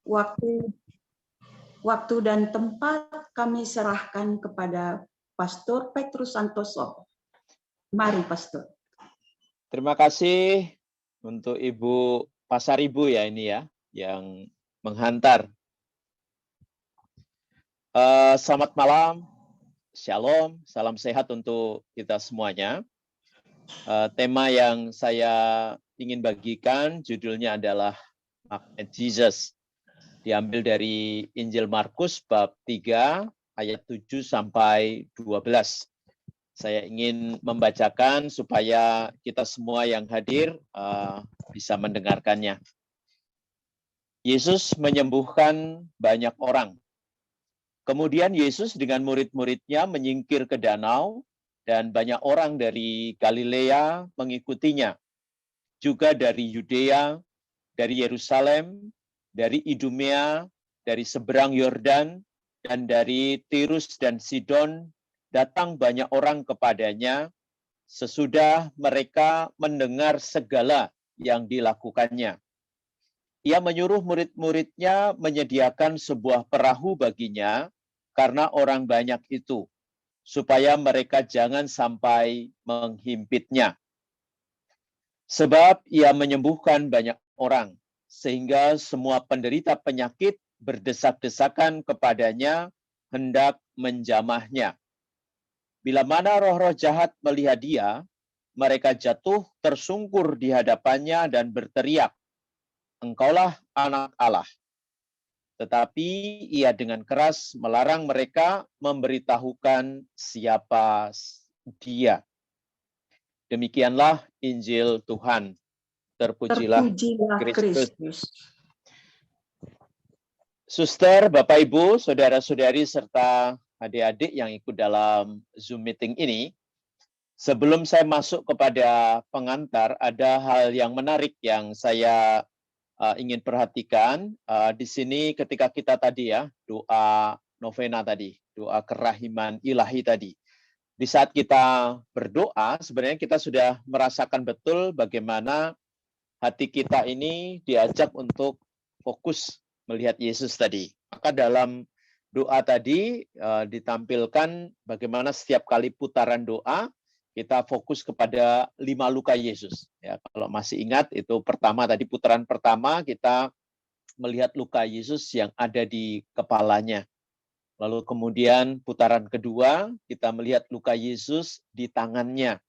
Waktu dan tempat kami serahkan kepada Pastor Petrus Santoso. Mari, Pastor. Terima kasih untuk Ibu Pasaribu ya ini ya, yang menghantar. Selamat malam, Shalom, salam sehat untuk kita semuanya. Tema yang saya ingin bagikan judulnya adalah Mark and Jesus. Diambil dari Injil Markus bab 3 ayat 7 sampai 12. Saya ingin membacakan supaya kita semua yang hadir bisa mendengarkannya. Yesus menyembuhkan banyak orang. Kemudian Yesus dengan murid-muridnya menyingkir ke danau dan banyak orang dari Galilea mengikutinya. Juga dari Yudea, dari Yerusalem, dari Idumea, dari seberang Yordan, dan dari Tirus dan Sidon, datang banyak orang kepadanya sesudah mereka mendengar segala yang dilakukannya. Ia menyuruh murid-muridnya menyediakan sebuah perahu baginya karena orang banyak itu, supaya mereka jangan sampai menghimpitnya. Sebab ia menyembuhkan banyak orang, sehingga semua penderita penyakit berdesak-desakan kepadanya hendak menjamahnya. Bila mana roh-roh jahat melihat dia, mereka jatuh tersungkur di hadapannya dan berteriak, "Engkaulah anak Allah." Tetapi ia dengan keras melarang mereka memberitahukan siapa dia. Demikianlah Injil Tuhan. Terpujilah Kristus. Suster, Bapak Ibu, saudara-saudari serta adik-adik yang ikut dalam Zoom meeting ini, sebelum saya masuk kepada pengantar, ada hal yang menarik yang saya ingin perhatikan. Di sini ketika kita tadi ya, doa novena tadi, doa kerahiman ilahi tadi. Di saat kita berdoa, sebenarnya kita sudah merasakan betul bagaimana hati kita ini diajak untuk fokus melihat Yesus tadi. Maka dalam doa tadi ditampilkan bagaimana setiap kali putaran doa kita fokus kepada 5 luka Yesus. Ya, kalau masih ingat itu pertama tadi putaran pertama kita melihat luka Yesus yang ada di kepalanya. Lalu kemudian putaran kedua kita melihat luka Yesus di tangannya.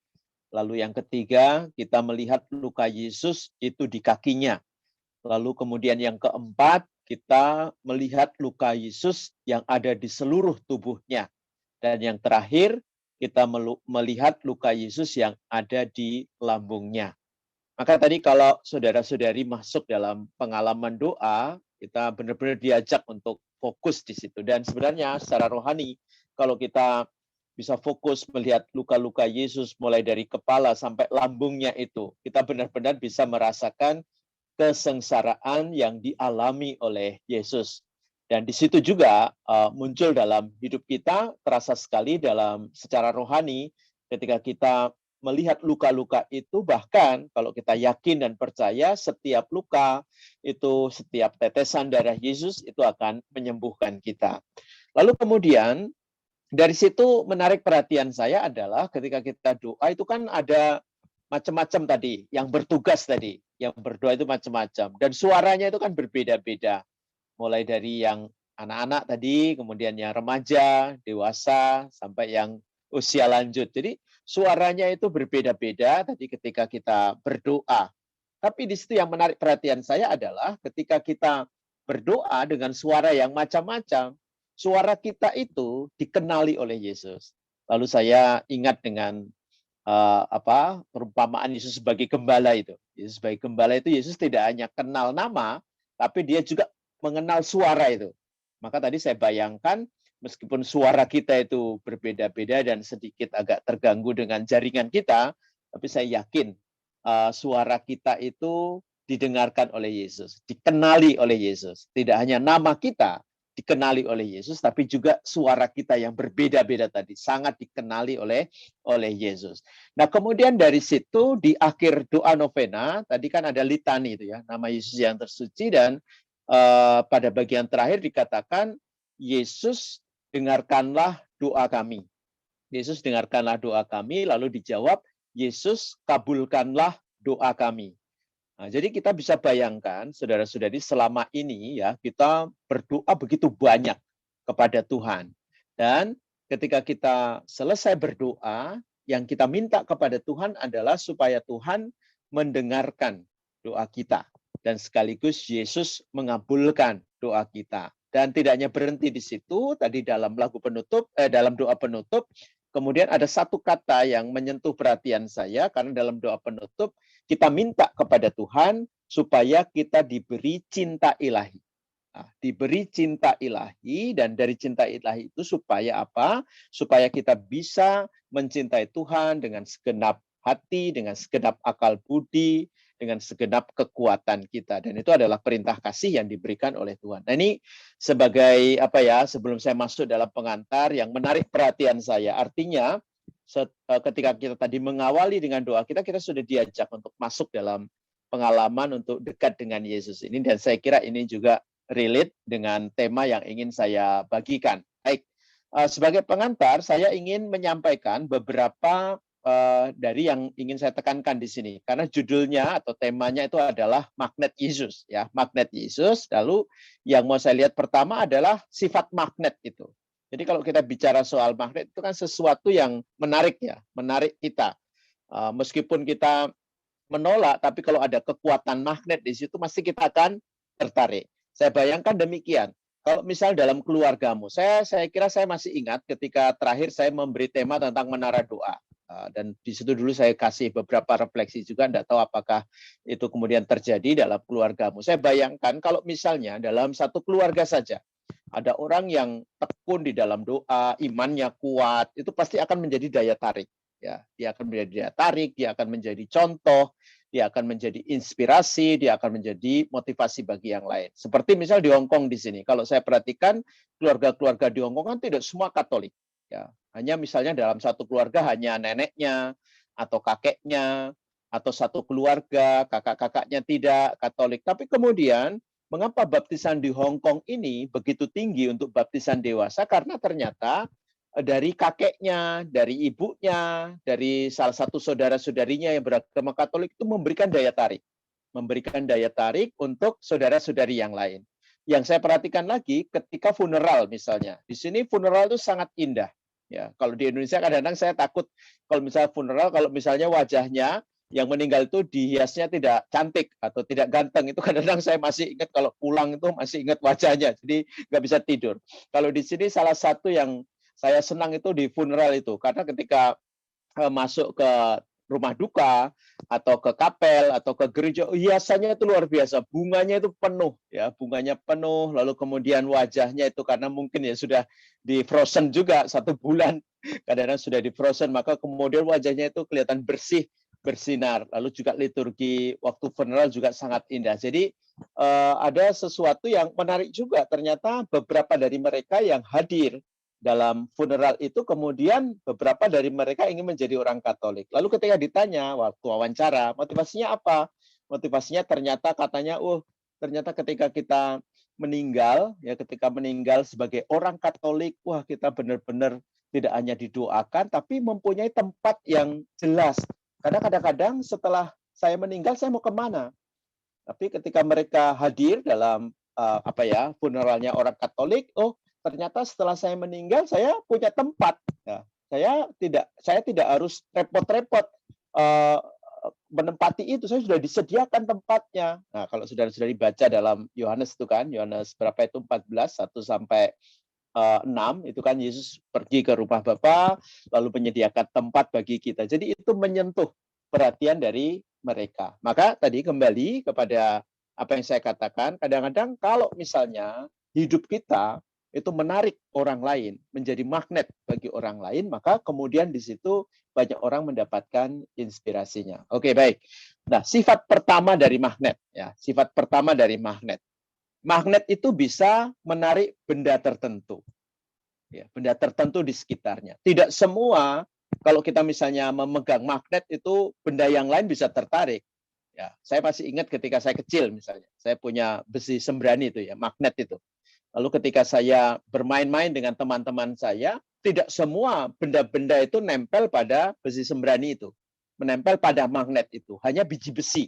Lalu yang ketiga kita melihat luka Yesus itu di kakinya. Lalu kemudian yang keempat kita melihat luka Yesus yang ada di seluruh tubuhnya. Dan yang terakhir kita melihat luka Yesus yang ada di lambungnya. Maka tadi kalau saudara-saudari masuk dalam pengalaman doa, kita benar-benar diajak untuk fokus di situ. Dan sebenarnya secara rohani, kalau kita bisa fokus melihat luka-luka Yesus mulai dari kepala sampai lambungnya itu, kita benar-benar bisa merasakan kesengsaraan yang dialami oleh Yesus. Dan di situ juga muncul dalam hidup kita, terasa sekali dalam secara rohani, ketika kita melihat luka-luka itu, bahkan kalau kita yakin dan percaya setiap luka itu, setiap tetesan darah Yesus itu akan menyembuhkan kita. Lalu kemudian dari situ menarik perhatian saya adalah ketika kita doa itu kan ada macam-macam tadi, yang bertugas tadi, yang berdoa itu macam-macam. Dan suaranya itu kan berbeda-beda. Mulai dari yang anak-anak tadi, kemudian yang remaja, dewasa, sampai yang usia lanjut. Jadi suaranya itu berbeda-beda tadi ketika kita berdoa. Tapi di situ yang menarik perhatian saya adalah ketika kita berdoa dengan suara yang macam-macam, suara kita itu dikenali oleh Yesus. Lalu saya ingat dengan perumpamaan Yesus sebagai gembala itu. Yesus sebagai gembala itu Yesus tidak hanya kenal nama, tapi dia juga mengenal suara itu. Maka tadi saya bayangkan meskipun suara kita itu berbeda-beda dan sedikit agak terganggu dengan jaringan kita, tapi saya yakin suara kita itu didengarkan oleh Yesus, dikenali oleh Yesus. Tidak hanya nama kita dikenali oleh Yesus, tapi juga suara kita yang berbeda-beda tadi sangat dikenali oleh Yesus. Nah, kemudian dari situ di akhir doa novena tadi kan ada litani itu ya, nama Yesus yang tersuci, dan pada bagian terakhir dikatakan, Yesus dengarkanlah doa kami. Yesus dengarkanlah doa kami, lalu dijawab, Yesus kabulkanlah doa kami. Nah, jadi kita bisa bayangkan, saudara-saudari, selama ini ya kita berdoa begitu banyak kepada Tuhan. Dan ketika kita selesai berdoa, yang kita minta kepada Tuhan adalah supaya Tuhan mendengarkan doa kita. Dan sekaligus Yesus mengabulkan doa kita. Dan tidak hanya berhenti di situ, tadi dalam lagu penutup, dalam doa penutup, kemudian ada satu kata yang menyentuh perhatian saya, karena dalam doa penutup, kita minta kepada Tuhan supaya kita diberi cinta ilahi. Nah, diberi cinta ilahi, dan dari cinta ilahi itu supaya apa? Supaya kita bisa mencintai Tuhan dengan segenap hati, dengan segenap akal budi, dengan segenap kekuatan kita. Dan itu adalah perintah kasih yang diberikan oleh Tuhan. Nah, ini sebagai apa ya? Sebelum saya masuk dalam pengantar yang menarik perhatian saya. Artinya ketika kita tadi mengawali dengan doa kita sudah diajak untuk masuk dalam pengalaman untuk dekat dengan Yesus ini, dan saya kira ini juga relate dengan tema yang ingin saya bagikan. Baik, sebagai pengantar saya ingin menyampaikan beberapa dari yang ingin saya tekankan di sini, karena judulnya atau temanya itu adalah magnet Yesus, ya, magnet Yesus. Lalu yang mau saya lihat pertama adalah sifat magnet itu. Jadi kalau kita bicara soal magnet itu kan sesuatu yang menarik ya, menarik kita. Meskipun kita menolak, tapi kalau ada kekuatan magnet di situ, pasti kita akan tertarik. Saya bayangkan demikian. Kalau misal dalam keluargamu, saya kira saya masih ingat ketika terakhir saya memberi tema tentang menara doa. Dan di situ dulu saya kasih beberapa refleksi juga, tidak tahu apakah itu kemudian terjadi dalam keluargamu. Saya bayangkan kalau misalnya dalam satu keluarga saja, ada orang yang tekun di dalam doa, imannya kuat, itu pasti akan menjadi daya tarik. Ya, dia akan menjadi daya tarik, dia akan menjadi contoh, dia akan menjadi inspirasi, dia akan menjadi motivasi bagi yang lain. Seperti misal di Hong Kong di sini, kalau saya perhatikan keluarga-keluarga di Hong Kong kan tidak semua Katolik. Ya, hanya misalnya dalam satu keluarga hanya neneknya atau kakeknya, atau satu keluarga kakak-kakaknya tidak Katolik. Tapi kemudian mengapa baptisan di Hong Kong ini begitu tinggi untuk baptisan dewasa? Karena ternyata dari kakeknya, dari ibunya, dari salah satu saudara-saudarinya yang beragama Katolik itu memberikan daya tarik. Memberikan daya tarik untuk saudara-saudari yang lain. Yang saya perhatikan lagi ketika funeral misalnya. Di sini funeral itu sangat indah. Ya, kalau di Indonesia kadang-kadang saya takut kalau misalnya funeral, kalau misalnya wajahnya yang meninggal itu dihiasnya tidak cantik atau tidak ganteng, itu kadang-kadang saya masih ingat kalau pulang itu masih ingat wajahnya, jadi nggak bisa tidur. Kalau di sini salah satu yang saya senang itu di funeral itu, karena ketika masuk ke rumah duka atau ke kapel atau ke gereja, hiasannya itu luar biasa, bunganya itu penuh, ya, bunganya penuh, lalu kemudian wajahnya itu karena mungkin ya sudah di frozen juga 1 bulan, kadang-kadang sudah di frozen, maka kemudian wajahnya itu kelihatan bersih, bersinar. Lalu juga liturgi waktu funeral juga sangat indah. Jadi ada sesuatu yang menarik juga. Ternyata beberapa dari mereka yang hadir dalam funeral itu kemudian beberapa dari mereka ingin menjadi orang Katolik. Lalu ketika ditanya waktu wawancara, motivasinya apa? Motivasinya ternyata katanya, ternyata ketika kita meninggal, ya ketika meninggal sebagai orang Katolik, wah kita benar-benar tidak hanya didoakan, tapi mempunyai tempat yang jelas. Karena kadang-kadang setelah saya meninggal, saya mau kemana? Tapi ketika mereka hadir dalam funeralnya orang Katolik, ternyata setelah saya meninggal, saya punya tempat. Ya, saya tidak harus repot-repot menempati itu. Saya sudah disediakan tempatnya. Nah, kalau saudara-saudari baca dalam Yohanes itu kan, Yohanes berapa itu 14, 1 sampai 6, itu kan Yesus pergi ke rumah Bapa, lalu menyediakan tempat bagi kita. Jadi itu menyentuh perhatian dari mereka. Maka tadi kembali kepada apa yang saya katakan, kadang-kadang kalau misalnya hidup kita itu menarik orang lain, menjadi magnet bagi orang lain, maka kemudian di situ banyak orang mendapatkan inspirasinya. Oke, baik. Nah, sifat pertama dari magnet, ya, sifat pertama dari magnet. Magnet itu bisa menarik benda tertentu. Ya, benda tertentu di sekitarnya. Tidak semua, kalau kita misalnya memegang magnet itu benda yang lain bisa tertarik. Ya, saya masih ingat ketika saya kecil misalnya. Saya punya besi sembrani itu ya, magnet itu. Lalu ketika saya bermain-main dengan teman-teman saya, tidak semua benda-benda itu nempel pada besi sembrani itu. Menempel pada magnet itu. Hanya biji besi.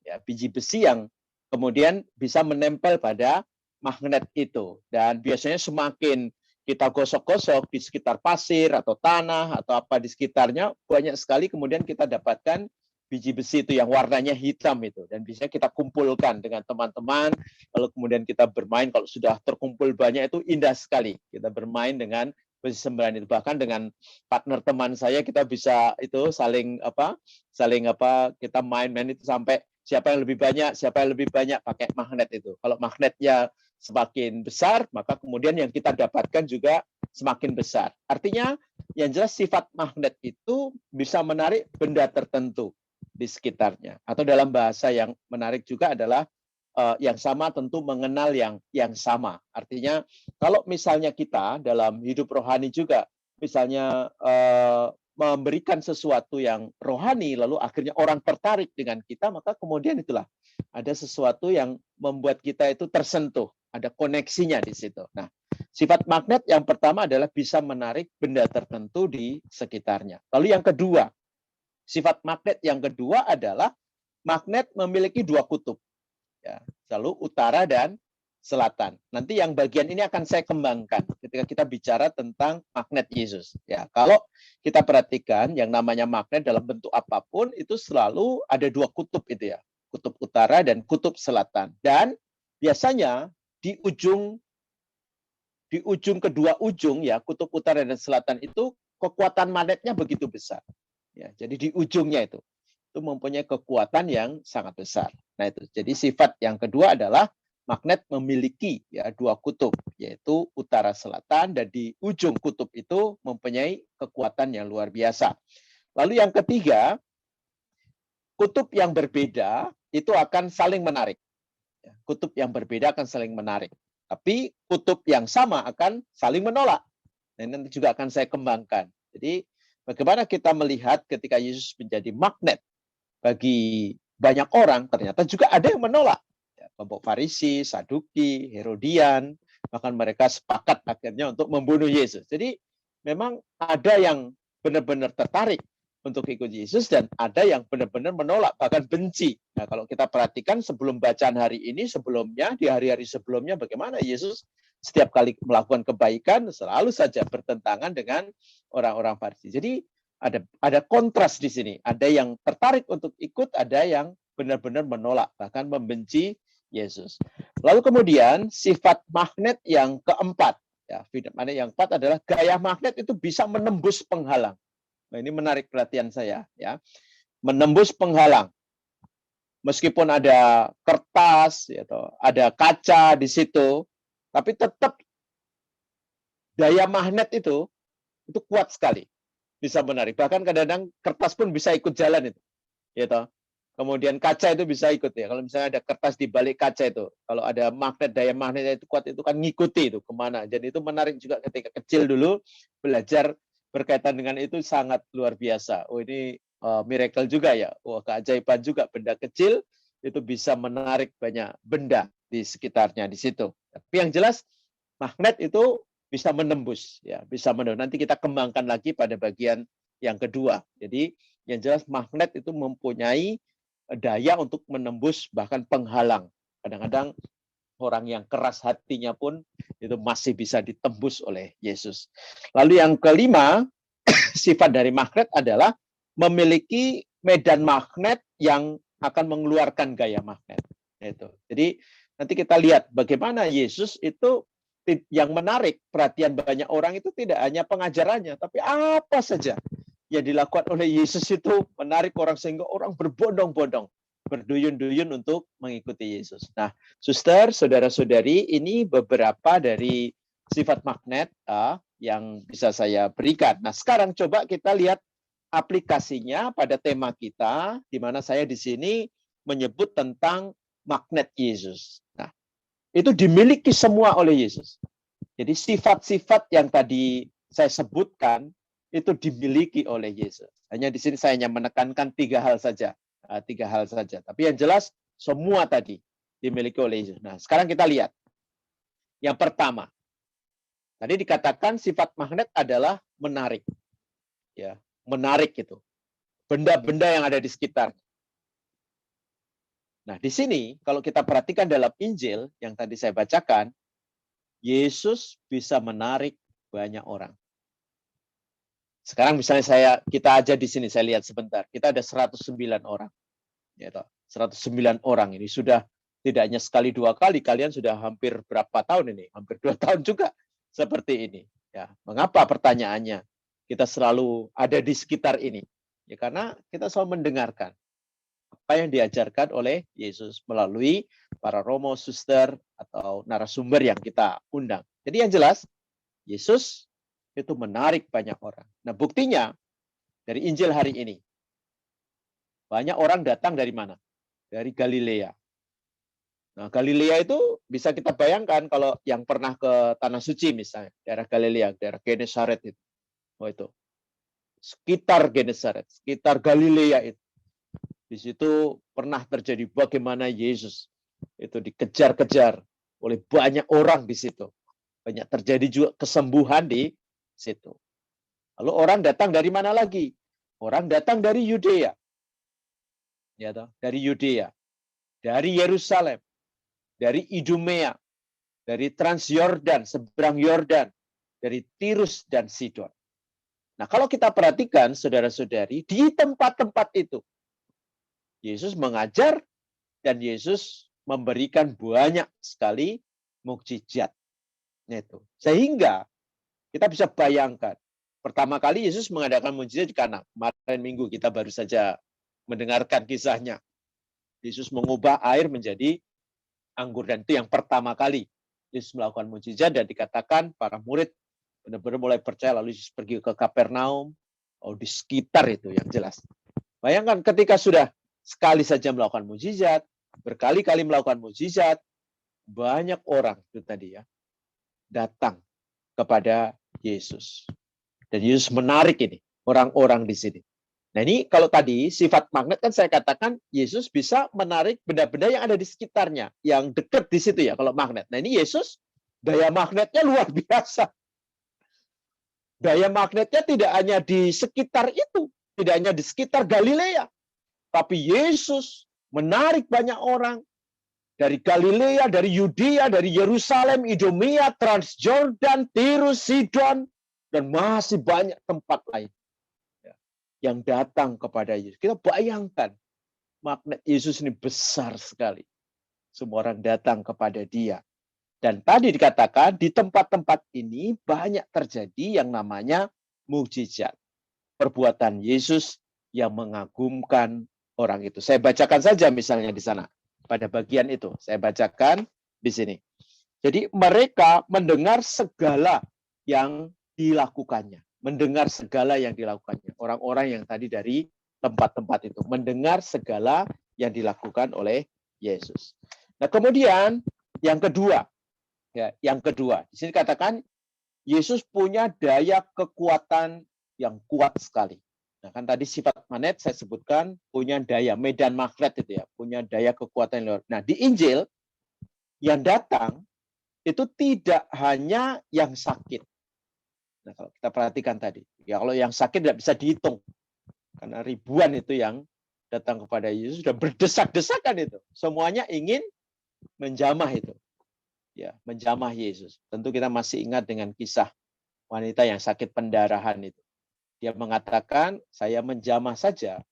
Ya, biji besi yang kemudian bisa menempel pada magnet itu. Dan biasanya semakin kita gosok-gosok di sekitar pasir atau tanah atau apa di sekitarnya, banyak sekali kemudian kita dapatkan biji besi itu yang warnanya hitam itu. Dan biasanya kita kumpulkan dengan teman-teman, lalu kemudian kita bermain. Kalau sudah terkumpul banyak itu indah sekali. Kita bermain dengan besi sembrani itu. Bahkan dengan partner teman saya kita bisa itu saling kita main-main itu sampai siapa yang lebih banyak pakai magnet itu. Kalau magnetnya semakin besar, maka kemudian yang kita dapatkan juga semakin besar. Artinya yang jelas sifat magnet itu bisa menarik benda tertentu di sekitarnya. Atau dalam bahasa yang menarik juga adalah yang sama tentu mengenal yang sama. Artinya kalau misalnya kita dalam hidup rohani juga, misalnya memberikan sesuatu yang rohani, lalu akhirnya orang tertarik dengan kita, maka kemudian itulah ada sesuatu yang membuat kita itu tersentuh, ada koneksinya di situ. Nah, sifat magnet yang pertama adalah bisa menarik benda tertentu di sekitarnya. Lalu yang kedua, sifat magnet yang kedua adalah magnet memiliki dua kutub, ya, selalu utara dan selatan. Nanti yang bagian ini akan saya kembangkan ketika kita bicara tentang magnet Yesus. Ya, kalau kita perhatikan yang namanya magnet dalam bentuk apapun itu selalu ada dua kutub itu ya, kutub utara dan kutub selatan. Dan biasanya di ujung kedua ujung ya, kutub utara dan selatan itu kekuatan magnetnya begitu besar. Ya, jadi di ujungnya itu mempunyai kekuatan yang sangat besar. Nah itu, jadi sifat yang kedua adalah magnet memiliki ya dua kutub, yaitu utara selatan, dan di ujung kutub itu mempunyai kekuatan yang luar biasa. Lalu yang ketiga, kutub yang berbeda itu akan saling menarik. Kutub yang berbeda akan saling menarik. Tapi kutub yang sama akan saling menolak. Nah, ini nanti juga akan saya kembangkan. Jadi bagaimana kita melihat ketika Yesus menjadi magnet bagi banyak orang, ternyata juga ada yang menolak. Kelompok Farisi, Saduki, Herodian, bahkan mereka sepakat akhirnya untuk membunuh Yesus. Jadi memang ada yang benar-benar tertarik untuk ikut Yesus dan ada yang benar-benar menolak, bahkan benci. Nah, kalau kita perhatikan sebelum bacaan hari ini, sebelumnya, di hari-hari sebelumnya, bagaimana Yesus setiap kali melakukan kebaikan selalu saja bertentangan dengan orang-orang Farisi. Jadi ada kontras di sini. Ada yang tertarik untuk ikut, ada yang benar-benar menolak, bahkan membenci Yesus. Lalu kemudian sifat magnet yang keempat, ya, magnet yang keempat adalah gaya magnet itu bisa menembus penghalang. Nah, ini menarik perhatian saya, ya, menembus penghalang. Meskipun ada kertas, atau ada kaca di situ, tapi tetap daya magnet itu kuat sekali, bisa menarik. Bahkan kadang-kadang kertas pun bisa ikut jalan itu, gitu. Kemudian kaca itu bisa ikut ya. Kalau misalnya ada kertas di balik kaca itu, kalau ada magnet, daya magnetnya itu kuat, itu kan ngikuti itu kemana. Jadi itu menarik juga ketika kecil dulu belajar berkaitan dengan itu sangat luar biasa. Oh ini miracle juga ya. Wah keajaiban juga, benda kecil itu bisa menarik banyak benda di sekitarnya di situ. Tapi yang jelas magnet itu bisa menembus ya, bisa menembus. Nanti kita kembangkan lagi pada bagian yang kedua. Jadi yang jelas magnet itu mempunyai daya untuk menembus bahkan penghalang. Kadang-kadang orang yang keras hatinya pun itu masih bisa ditembus oleh Yesus. Lalu yang kelima, sifat dari magnet adalah memiliki medan magnet yang akan mengeluarkan gaya magnet. Itu. Jadi nanti kita lihat bagaimana Yesus itu yang menarik perhatian banyak orang itu tidak hanya pengajarannya, tapi apa saja yang dilakukan oleh Yesus itu menarik orang sehingga orang berbondong-bondong, berduyun-duyun untuk mengikuti Yesus. Nah, suster, saudara-saudari, ini beberapa dari sifat magnet yang bisa saya berikan. Nah, sekarang coba kita lihat aplikasinya pada tema kita, di mana saya di sini menyebut tentang magnet Yesus. Nah, itu dimiliki semua oleh Yesus. Jadi sifat-sifat yang tadi saya sebutkan itu dimiliki oleh Yesus. Hanya di sini saya hanya menekankan tiga hal saja. Tapi yang jelas semua tadi dimiliki oleh Yesus. Nah, sekarang kita lihat. Yang pertama, tadi dikatakan sifat magnet adalah menarik. Ya, menarik itu. Benda-benda yang ada di sekitar. Nah, di sini kalau kita perhatikan dalam Injil yang tadi saya bacakan, Yesus bisa menarik banyak orang. Sekarang misalnya kita aja di sini, saya lihat sebentar. Kita ada 109 orang. Ya, 109 orang ini sudah tidak hanya sekali dua kali, kalian sudah hampir berapa tahun ini? Hampir 2 tahun juga seperti ini. Ya, mengapa pertanyaannya? Kita selalu ada di sekitar ini. Ya, karena kita selalu mendengarkan apa yang diajarkan oleh Yesus melalui para romo, suster, atau narasumber yang kita undang. Jadi yang jelas, Yesus itu menarik banyak orang. Nah, buktinya dari Injil hari ini, banyak orang datang dari mana? Dari Galilea. Nah, Galilea itu bisa kita bayangkan kalau yang pernah ke Tanah Suci misalnya, daerah Galilea, daerah Genesaret itu. Oh itu. Sekitar Genesaret, sekitar Galilea itu. Di situ pernah terjadi bagaimana Yesus itu dikejar-kejar oleh banyak orang di situ. Banyak terjadi juga kesembuhan di situ. Lalu orang datang dari mana lagi? Orang datang dari Yudea. Ya toh, dari Yudea. Dari Yerusalem. Dari Idumea, dari Transyordan, seberang Yordan, dari Tirus dan Sidon. Nah, kalau kita perhatikan, saudara-saudari, di tempat-tempat itu, Yesus mengajar dan Yesus memberikan banyak sekali mukjizat. Itu. Sehingga kita bisa bayangkan, pertama kali Yesus mengadakan mukjizat di Kana. Kemarin minggu kita baru saja mendengarkan kisahnya. Yesus mengubah air menjadi anggur, dan itu yang pertama kali Yesus melakukan mukjizat, dan dikatakan para murid benar-benar mulai percaya. Lalu Yesus pergi ke Kapernaum, di sekitar itu yang jelas. Bayangkan ketika sudah sekali saja melakukan mukjizat, berkali-kali melakukan mukjizat, banyak orang itu tadi ya datang kepada Yesus. Dan Yesus menarik ini orang-orang di sini. Nah ini kalau tadi sifat magnet kan saya katakan Yesus bisa menarik benda-benda yang ada di sekitarnya, yang dekat di situ ya kalau magnet. Nah ini Yesus daya magnetnya luar biasa. Daya magnetnya tidak hanya di sekitar itu, tidak hanya di sekitar Galilea, tapi Yesus menarik banyak orang dari Galilea, dari Yudea, dari Yerusalem, Idumea, Transjordan, Tirus, Sidon, dan masih banyak tempat lain yang datang kepada Yesus. Kita bayangkan, magnet Yesus ini besar sekali. Semua orang datang kepada dia. Dan tadi dikatakan, di tempat-tempat ini banyak terjadi yang namanya mukjizat. Perbuatan Yesus yang mengagumkan orang itu. Saya bacakan saja misalnya di sana. Pada bagian itu, saya bacakan di sini. Jadi mereka mendengar segala yang dilakukannya. Mendengar segala yang dilakukannya. Orang-orang yang tadi dari tempat-tempat itu. Mendengar segala yang dilakukan oleh Yesus. Nah kemudian yang kedua. Ya, yang kedua. Di sini katakan Yesus punya daya kekuatan yang kuat sekali. Nah kan tadi sifat magnet saya sebutkan punya daya, medan magnet itu ya. Punya daya kekuatan yang luar. Nah di Injil yang datang itu tidak hanya yang sakit. Nah, kalau kita perhatikan tadi, ya kalau yang sakit tidak bisa dihitung. Karena ribuan itu yang datang kepada Yesus, sudah berdesak-desakan itu. Semuanya ingin menjamah itu. Ya, menjamah Yesus. Tentu kita masih ingat dengan kisah wanita yang sakit pendarahan itu. Dia mengatakan, saya menjamah saja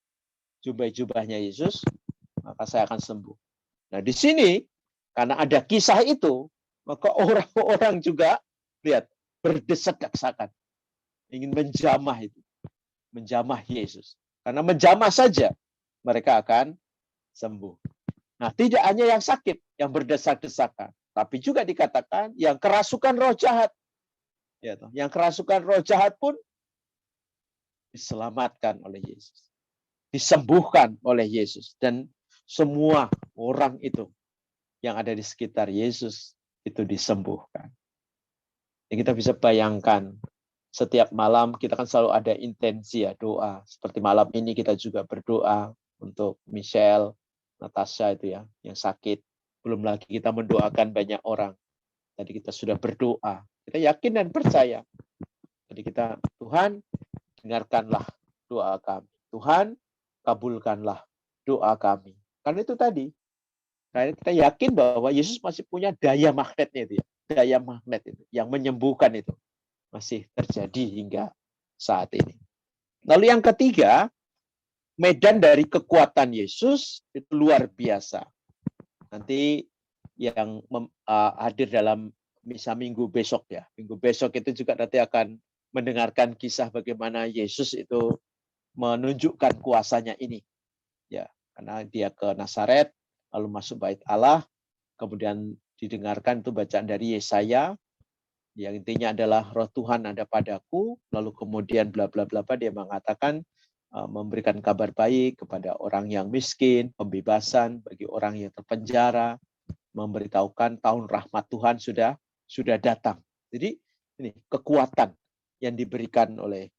jubah-jubahnya Yesus, maka saya akan sembuh. Nah, di sini, karena ada kisah itu, maka orang-orang juga, lihat, berdesak-desakan. Ingin menjamah itu. Menjamah Yesus. Karena menjamah saja, mereka akan sembuh. Nah, tidak hanya yang sakit, yang berdesak-desakan. Tapi juga dikatakan yang kerasukan roh jahat. Ya, yang kerasukan roh jahat pun diselamatkan oleh Yesus. Disembuhkan oleh Yesus. Dan semua orang itu yang ada di sekitar Yesus itu disembuhkan. Yang kita bisa bayangkan, setiap malam kita kan selalu ada intensi ya, doa. Seperti malam ini kita juga berdoa untuk Michelle, Natasha itu ya, yang sakit. Belum lagi kita mendoakan banyak orang. Tadi kita sudah berdoa. Kita yakin dan percaya. Jadi kita, Tuhan, dengarkanlah doa kami. Tuhan, kabulkanlah doa kami. Karena itu tadi, karena kita yakin bahwa Yesus masih punya daya magnetnya itu ya. Daya magnet itu, yang menyembuhkan itu. Masih terjadi hingga saat ini. Lalu yang ketiga, medan dari kekuatan Yesus itu luar biasa. Nanti yang hadir dalam misa minggu besok ya. Minggu besok itu juga nanti akan mendengarkan kisah bagaimana Yesus itu menunjukkan kuasanya ini. Ya, karena dia ke Nazaret, lalu masuk bait Allah, kemudian didengarkan itu bacaan dari Yesaya, yang intinya adalah roh Tuhan ada padaku, lalu kemudian bla bla bla dia mengatakan memberikan kabar baik kepada orang yang miskin, pembebasan bagi orang yang terpenjara, memberitahukan tahun rahmat Tuhan sudah datang. Jadi ini kekuatan yang diberikan oleh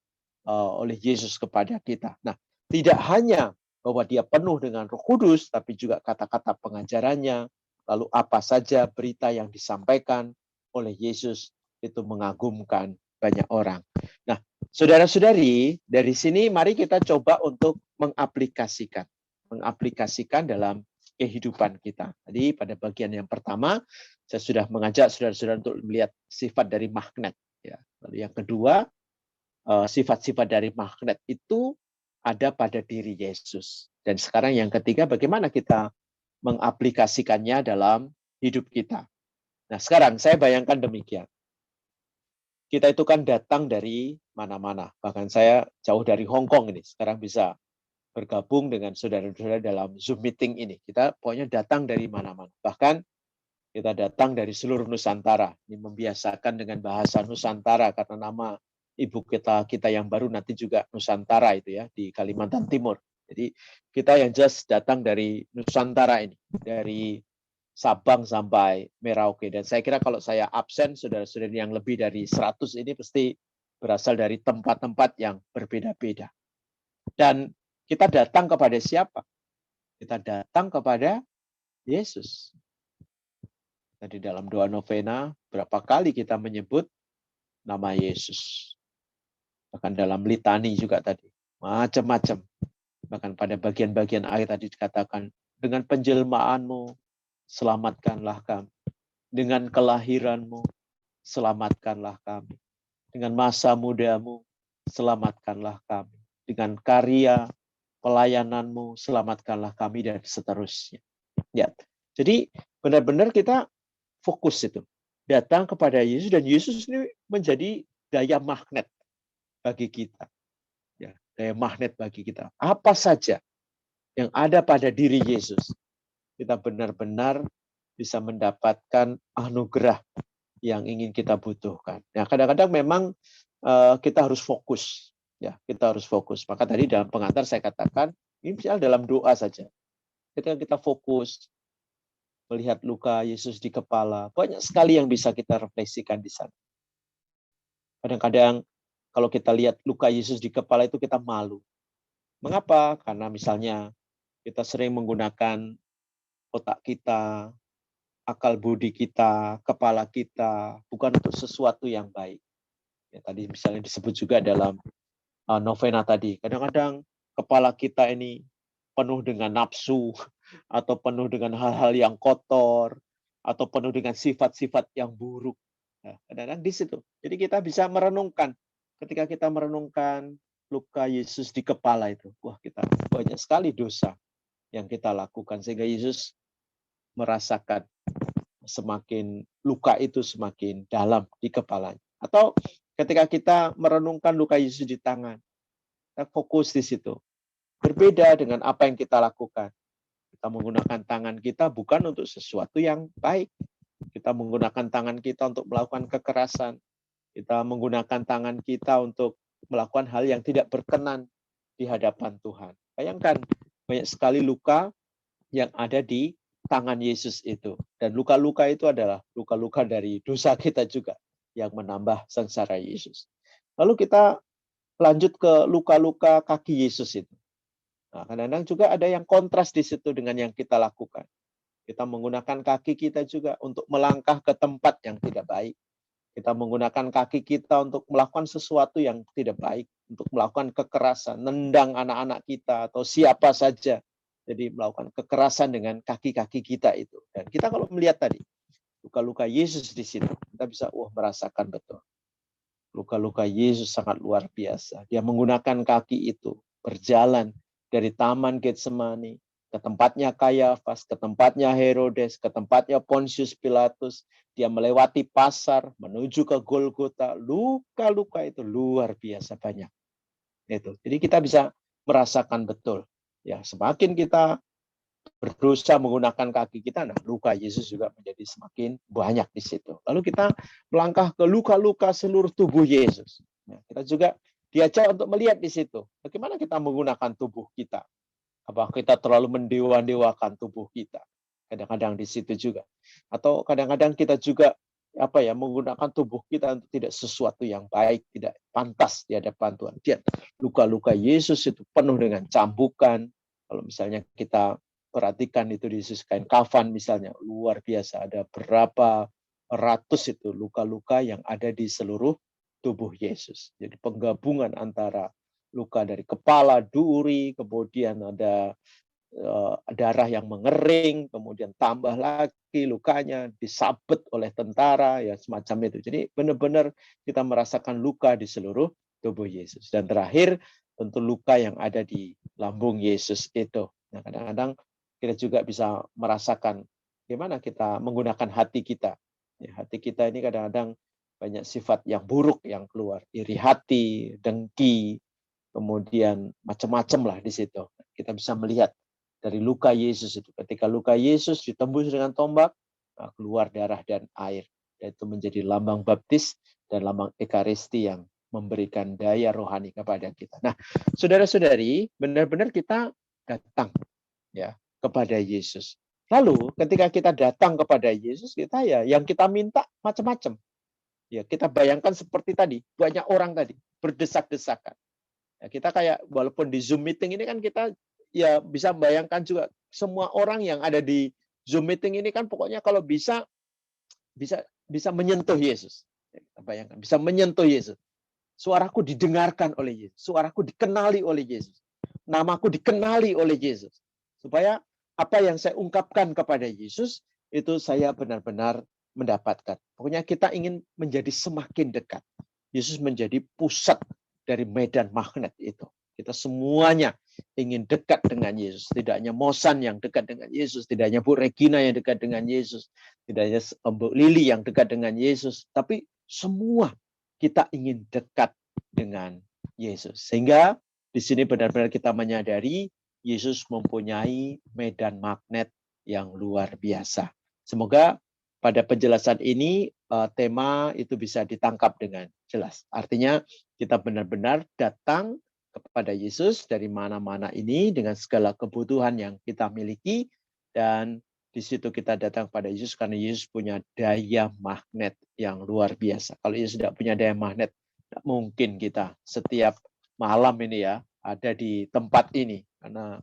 Yesus kepada kita. Nah, tidak hanya bahwa dia penuh dengan Roh Kudus, tapi juga kata-kata pengajarannya, lalu apa saja berita yang disampaikan oleh Yesus itu mengagumkan banyak orang. Nah, saudara-saudari, dari sini mari kita coba untuk mengaplikasikan dalam kehidupan kita. Jadi pada bagian yang pertama, saya sudah mengajak saudara-saudara untuk melihat sifat dari magnet. Ya. Lalu yang kedua, sifat-sifat dari magnet itu ada pada diri Yesus. Dan sekarang yang ketiga, bagaimana kita mengaplikasikannya dalam hidup kita. Nah, sekarang saya bayangkan demikian. Kita itu kan datang dari mana-mana. Bahkan saya jauh dari Hong Kong ini. Sekarang bisa bergabung dengan saudara-saudara dalam Zoom meeting ini. Kita pokoknya datang dari mana-mana. Bahkan kita datang dari seluruh Nusantara. Ini membiasakan dengan bahasa Nusantara karena nama ibu kita yang baru nanti juga Nusantara itu ya, di Kalimantan Timur. Jadi kita yang just datang dari Nusantara ini, dari Sabang sampai Merauke. Dan saya kira kalau saya absen, saudara-saudara yang lebih dari 100 ini pasti berasal dari tempat-tempat yang berbeda-beda. Dan kita datang kepada siapa? Kita datang kepada Yesus. Tadi dalam doa novena, berapa kali kita menyebut nama Yesus. Bahkan dalam litani juga tadi. Macam-macam. Bahkan pada bagian-bagian akhir tadi dikatakan, dengan penjelmaanmu, selamatkanlah kami. Dengan kelahiranmu, selamatkanlah kami. Dengan masa mudamu, selamatkanlah kami. Dengan karya pelayananmu, selamatkanlah kami, dan seterusnya. Ya, jadi benar-benar kita fokus itu. Datang kepada Yesus, dan Yesus ini menjadi daya magnet bagi kita. Ya, daya magnet bagi kita. Apa saja yang ada pada diri Yesus, kita benar-benar bisa mendapatkan anugerah yang ingin kita butuhkan. Nah, kadang-kadang memang kita harus fokus. Ya, kita harus fokus. Maka tadi dalam pengantar saya katakan, ini misalnya dalam doa saja. Ketika kita fokus, melihat luka Yesus di kepala, banyak sekali yang bisa kita refleksikan di sana. Kadang-kadang kalau kita lihat luka Yesus di kepala itu kita malu. Mengapa? Karena misalnya kita sering menggunakan otak kita, akal budi kita, kepala kita, bukan untuk sesuatu yang baik. Ya, tadi misalnya disebut juga dalam novena tadi. Kadang-kadang kepala kita ini penuh dengan nafsu, atau penuh dengan hal-hal yang kotor, atau penuh dengan sifat-sifat yang buruk. Nah, kadang-kadang di situ. Jadi kita bisa merenungkan. Ketika kita merenungkan luka Yesus di kepala itu, wah kita banyak sekali dosa yang kita lakukan. Sehingga Yesus merasakan semakin luka itu semakin dalam di kepalanya. Atau ketika kita merenungkan luka Yesus di tangan, kita fokus di situ. Berbeda dengan apa yang kita lakukan. Kita menggunakan tangan kita bukan untuk sesuatu yang baik. Kita menggunakan tangan kita untuk melakukan kekerasan. Kita menggunakan tangan kita untuk melakukan hal yang tidak berkenan di hadapan Tuhan. Bayangkan, banyak sekali luka yang ada di tangan Yesus itu. Dan luka-luka itu adalah luka-luka dari dosa kita juga yang menambah sengsara Yesus. Lalu kita lanjut ke luka-luka kaki Yesus itu. Nah, kadang-kadang juga ada yang kontras di situ dengan yang kita lakukan. Kita menggunakan kaki kita juga untuk melangkah ke tempat yang tidak baik. Kita menggunakan kaki kita untuk melakukan sesuatu yang tidak baik, untuk melakukan kekerasan, nendang anak-anak kita atau siapa saja. Jadi melakukan kekerasan dengan kaki-kaki kita itu. Dan kita kalau melihat tadi luka-luka Yesus di situ, kita bisa merasakan betul. Luka-luka Yesus sangat luar biasa. Dia menggunakan kaki itu berjalan dari Taman Getsemani ke tempatnya Kayafas, ke tempatnya Herodes, ke tempatnya Pontius Pilatus. Dia melewati pasar, menuju ke Golgota. Luka-luka itu luar biasa banyak. Itu. Jadi kita bisa merasakan betul. Ya, semakin kita berdosa menggunakan kaki kita, nah luka Yesus juga menjadi semakin banyak di situ. Lalu kita melangkah ke luka-luka seluruh tubuh Yesus. Nah, kita juga diajak untuk melihat di situ. Bagaimana kita menggunakan tubuh kita. Apakah kita terlalu mendewa-dewakan tubuh kita? Kadang-kadang di situ juga. Atau kadang-kadang kita juga menggunakan tubuh kita untuk tidak sesuatu yang baik, tidak pantas di hadapan Tuhan. Lihat, luka-luka Yesus itu penuh dengan cambukan. Kalau misalnya kita perhatikan itu di Yesus kain kafan misalnya, luar biasa. Ada berapa ratus itu luka-luka yang ada di seluruh tubuh Yesus. Jadi penggabungan antara luka dari kepala, duri, kemudian ada darah yang mengering, kemudian tambah lagi lukanya disabet oleh tentara, ya semacam itu. Jadi benar-benar kita merasakan luka di seluruh tubuh Yesus. Dan terakhir tentu luka yang ada di lambung Yesus itu. Nah, kadang-kadang kita juga bisa merasakan gimana kita menggunakan hati kita. Ya, hati kita ini kadang-kadang banyak sifat yang buruk yang keluar, iri hati, dengki, kemudian macam-macam lah di situ. Kita bisa melihat dari luka Yesus itu. Ketika luka Yesus ditembus dengan tombak, keluar darah dan air. Itu menjadi lambang baptis dan lambang ekaristi yang memberikan daya rohani kepada kita. Nah, saudara-saudari, benar-benar kita datang ya kepada Yesus. Lalu ketika kita datang kepada Yesus, kita yang kita minta macam-macam. Ya, kita bayangkan seperti tadi, banyak orang tadi berdesak-desakan. Ya, kita kayak walaupun di Zoom meeting ini kan kita ya bisa bayangkan juga semua orang yang ada di Zoom meeting ini kan pokoknya kalau bisa menyentuh Yesus. Ya, kita bayangkan bisa menyentuh Yesus. Suaraku didengarkan oleh Yesus, suaraku dikenali oleh Yesus. Namaku dikenali oleh Yesus. Supaya apa yang saya ungkapkan kepada Yesus itu saya benar-benar mendapatkan. Pokoknya kita ingin menjadi semakin dekat. Yesus menjadi pusat dari medan magnet itu. Kita semuanya ingin dekat dengan Yesus. Tidak hanya Mosan yang dekat dengan Yesus. Tidak hanya Bu Regina yang dekat dengan Yesus. Tidak hanya Bu Lili yang dekat dengan Yesus. Tapi semua kita ingin dekat dengan Yesus. Sehingga di sini benar-benar kita menyadari Yesus mempunyai medan magnet yang luar biasa. Semoga pada penjelasan ini tema itu bisa ditangkap dengan jelas. Artinya kita benar-benar datang kepada Yesus dari mana-mana ini dengan segala kebutuhan yang kita miliki, dan di situ kita datang pada Yesus karena Yesus punya daya magnet yang luar biasa. Kalau Yesus tidak punya daya magnet, tidak mungkin kita setiap malam ini ya ada di tempat ini, karena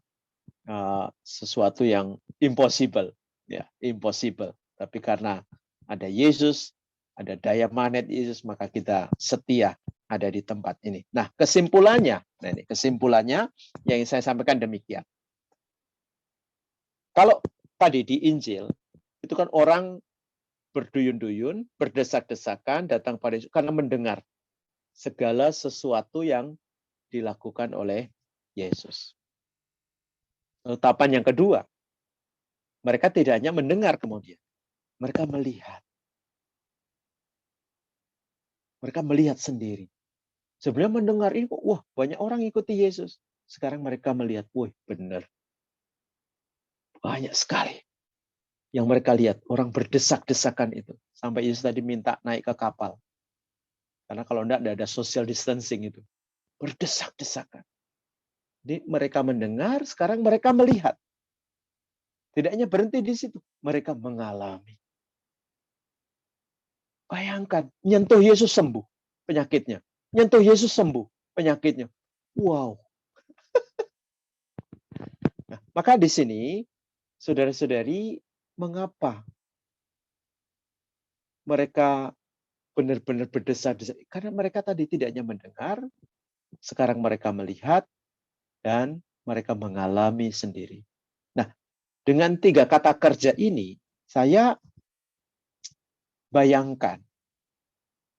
sesuatu yang impossible, ya impossible. Tapi karena ada Yesus, ada daya magnet Yesus, maka kita setia ada di tempat ini. Nah, kesimpulannya yang saya sampaikan demikian. Kalau tadi di Injil, itu kan orang berduyun-duyun, berdesak-desakan, datang pada Yesus karena mendengar segala sesuatu yang dilakukan oleh Yesus. Tahapan yang kedua, mereka tidak hanya mendengar kemudian, mereka melihat. Mereka melihat sendiri. Sebelum mendengar ini, wah banyak orang ikuti Yesus. Sekarang mereka melihat, wah benar. Banyak sekali yang mereka lihat, orang berdesak-desakan itu. Sampai Yesus tadi minta naik ke kapal. Karena kalau enggak ada social distancing itu. Berdesak-desakan. Jadi mereka mendengar, sekarang mereka melihat. Tidak hanya berhenti di situ, mereka mengalami. Bayangkan, nyentuh Yesus sembuh penyakitnya. Nyentuh Yesus sembuh penyakitnya. Wow. Nah, maka di sini, saudara-saudari, Mengapa mereka benar-benar berdesak-desak? Karena mereka tadi tidak hanya mendengar, sekarang mereka melihat, dan mereka mengalami sendiri. Nah, dengan 3 kata kerja ini, saya bayangkan,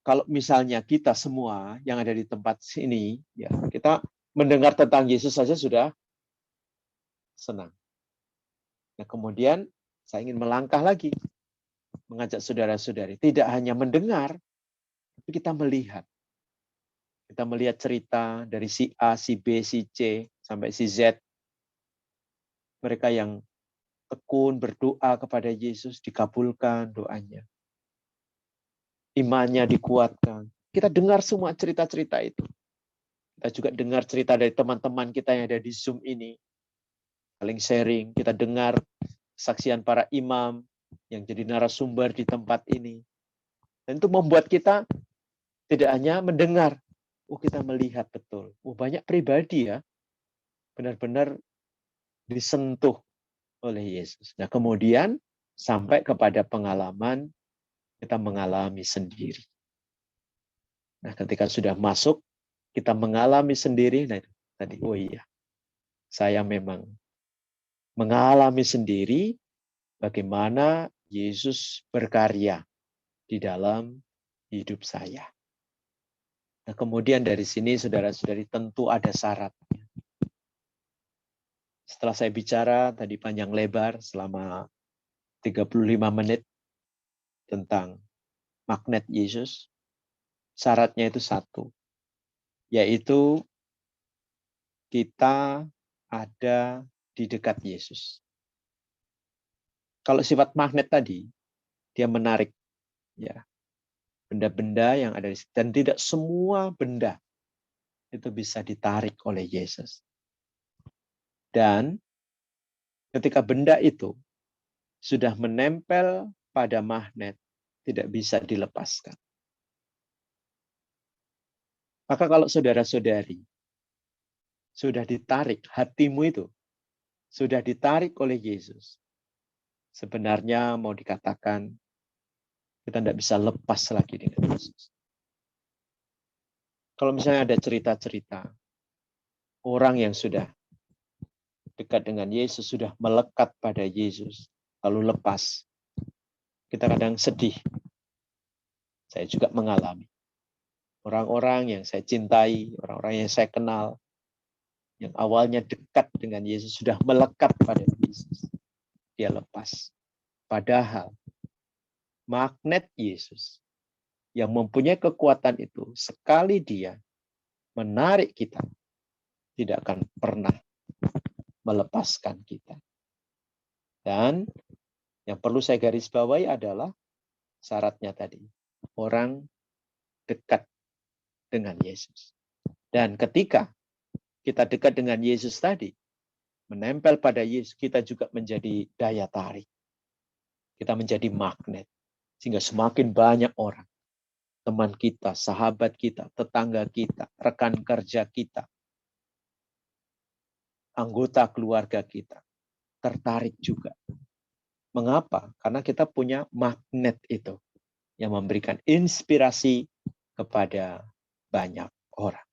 kalau misalnya kita semua yang ada di tempat sini, ya kita mendengar tentang Yesus saja sudah senang. Nah, kemudian saya ingin melangkah lagi, mengajak saudara-saudari, tidak hanya mendengar, tapi kita melihat. Kita melihat cerita dari si A, si B, si C, sampai si Z. Mereka yang tekun berdoa kepada Yesus, dikabulkan doanya. Imannya dikuatkan. Kita dengar semua cerita-cerita itu. Kita juga dengar cerita dari teman-teman kita yang ada di Zoom ini. Saling sharing, kita dengar kesaksian para imam yang jadi narasumber di tempat ini. Dan itu membuat kita tidak hanya mendengar, kita melihat betul. Banyak pribadi ya, benar-benar disentuh oleh Yesus. Nah, kemudian sampai kepada pengalaman kita mengalami sendiri. Nah, ketika sudah masuk, kita mengalami sendiri. Nah, tadi, iya, saya memang mengalami sendiri bagaimana Yesus berkarya di dalam hidup saya. Nah, kemudian dari sini, saudara-saudari, tentu ada syaratnya. Setelah saya bicara tadi panjang lebar selama 35 menit tentang magnet Yesus, syaratnya itu satu, yaitu kita ada di dekat Yesus. Kalau sifat magnet tadi, dia menarik ya benda-benda yang ada di situ, dan tidak semua benda itu bisa ditarik oleh Yesus. Dan ketika benda itu sudah menempel pada magnet, tidak bisa dilepaskan. Maka kalau saudara-saudari sudah ditarik, hatimu itu sudah ditarik oleh Yesus, sebenarnya mau dikatakan kita tidak bisa lepas lagi dengan Yesus. Kalau misalnya ada cerita-cerita orang yang sudah dekat dengan Yesus, sudah melekat pada Yesus, lalu lepas, kita kadang sedih. Saya juga mengalami. Orang-orang yang saya cintai, orang-orang yang saya kenal, yang awalnya dekat dengan Yesus, sudah melekat pada Yesus. Dia lepas. Padahal magnet Yesus yang mempunyai kekuatan itu, sekali dia menarik kita, tidak akan pernah melepaskan kita. Dan yang perlu saya garis bawahi adalah syaratnya tadi. Orang dekat dengan Yesus. Dan ketika kita dekat dengan Yesus tadi, menempel pada Yesus, kita juga menjadi daya tarik. Kita menjadi magnet. Sehingga semakin banyak orang, teman kita, sahabat kita, tetangga kita, rekan kerja kita, anggota keluarga kita, tertarik juga. Mengapa? Karena kita punya magnet itu yang memberikan inspirasi kepada banyak orang.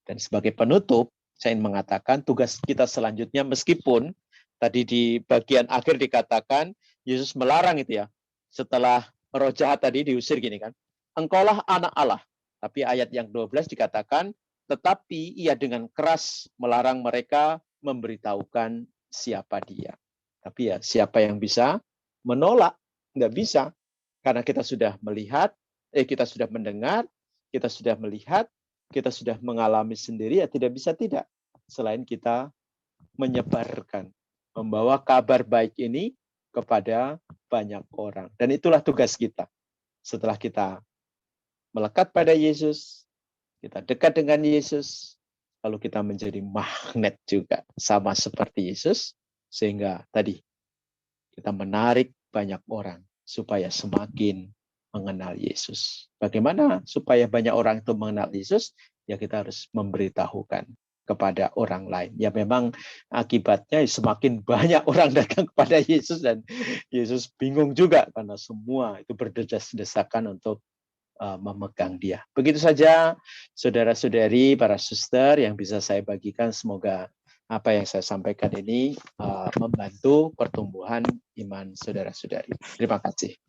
Dan sebagai penutup, saya ingin mengatakan tugas kita selanjutnya, meskipun tadi di bagian akhir dikatakan Yesus melarang itu ya, setelah roh jahat tadi diusir gini kan, engkaulah anak Allah. Tapi ayat yang 12 dikatakan, tetapi ia dengan keras melarang mereka memberitahukan siapa dia. Tapi ya, siapa yang bisa menolak? Nggak bisa. Karena kita sudah melihat, kita sudah mendengar, kita sudah melihat, kita sudah mengalami sendiri, ya tidak bisa tidak. Selain kita menyebarkan, membawa kabar baik ini kepada banyak orang. Dan itulah tugas kita. Setelah kita melekat pada Yesus, kita dekat dengan Yesus, lalu kita menjadi magnet juga, sama seperti Yesus, sehingga tadi kita menarik banyak orang supaya semakin mengenal Yesus. Bagaimana supaya banyak orang itu mengenal Yesus? Ya kita harus memberitahukan kepada orang lain. Ya memang akibatnya semakin banyak orang datang kepada Yesus dan Yesus bingung juga karena semua itu berdesak-desakan untuk memegang dia. Begitu saja saudara-saudari, para suster yang bisa saya bagikan, semoga apa yang saya sampaikan ini membantu pertumbuhan iman saudara-saudari. Terima kasih.